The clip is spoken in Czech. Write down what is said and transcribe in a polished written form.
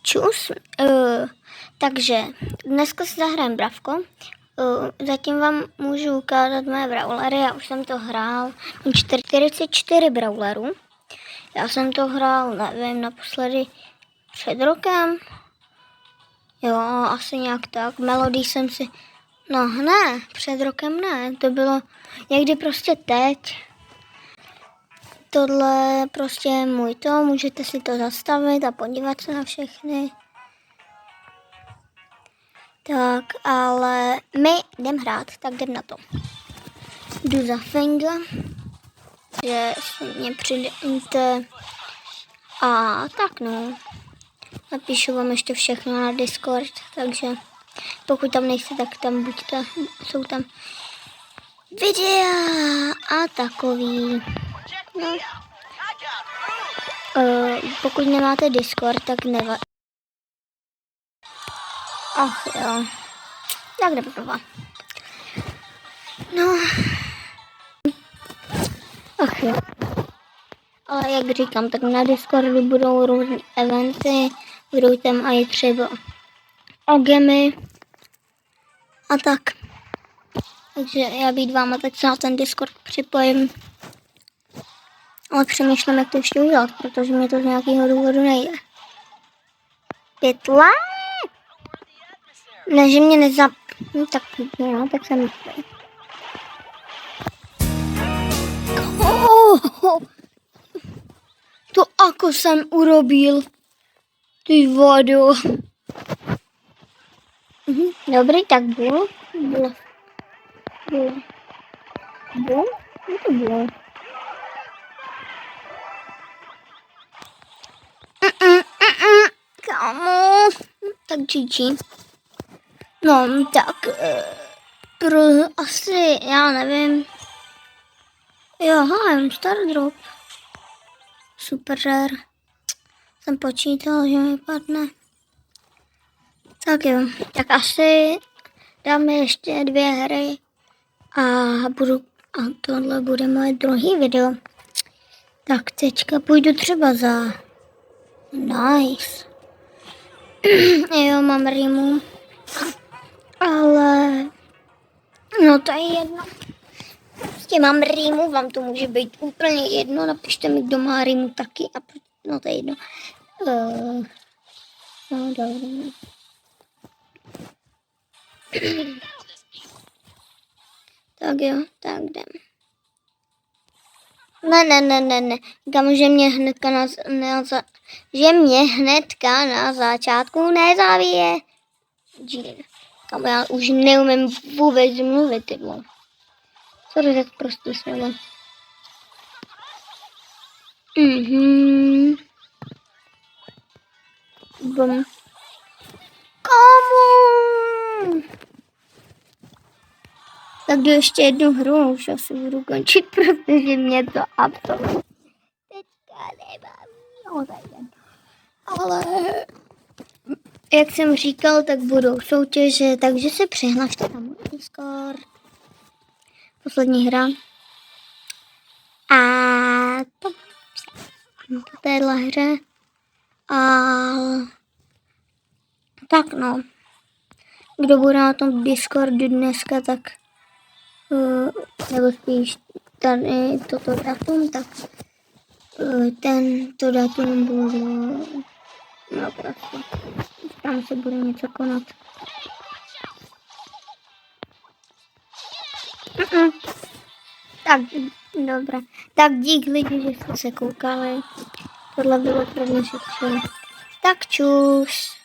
Čus. Takže dneska si zahrajeme bravko. Zatím vám můžu ukázat moje brawlery. Já už jsem to hrál. Mám 44 brawlerů. Já jsem to hrál, nevím, naposledy před rokem. Jo, asi nějak tak. Melodii jsem si... No ne, před rokem ne. To bylo někdy prostě teď. Tohle prostě je můj to. Můžete si to zastavit a podívat se na všechny. Tak, ale my jdem hrát, tak jdem na to. Jdu za Fenga, že si mě přidejte. A tak no. Napíšu vám ještě všechno na Discord, takže pokud tam nejste, tak tam buďte. Jsou tam videa a takový. No. Pokud nemáte Discord, tak nevadí. Ach jo. Tak jdeme dva. No. Ach jo. Ale jak říkám, tak na Discordu budou různé eventy, budou tam i třeba ogemy a tak. Takže já být váma teď se na ten Discord připojím. Ale přemýšlím, jak to ještě udělat, protože mi to z nějakého důvodu nejde. 5 let? Ne, že mě nezap... No, tak no, tak jsem myslel. To ako jsem urobil. Ty vodu. Dobrý, tak bylo. No to bylo. Kámo. Tak GG. No, tak asi, já nevím. Jo, mám Star Drop. Super rare. Jsem počítal, že mi padne. Tak jo, tak asi dáme ještě 2 hry a tohle bude moje druhý video. Tak teďka půjdu třeba za nice. Jo, mám Rimu. Ale no to je jedno. Prostě mám Rimu, vám to může být úplně jedno. Napište mi, kdo má Rimu taky. A no to je jedno. No dobrý. Tak jo, tak jdem. Ne. Říkám, že mě hnedka na začátku nezavíje. Kam já už neumím vůbec mluvit, ty vole. Co to prostě slovo? Bum. Komu? Tak jdu ještě jednu hru, už asi budu končit, protože mě to absolutně teďka nemám. Ale jak jsem říkal, tak budou soutěže, takže se přihlašte na můj Discord. Poslední hra. A to po téhle hře. A tak no. Kdo bude na tom Discordu dneska, tak nebo spíš tady toto datum, tak tento datum bude no prostě. Tam se bude něco konat. Tak, dobré. Tak dík lidi, že jste se koukali. Tohle bylo pro dnešek. Tak čus.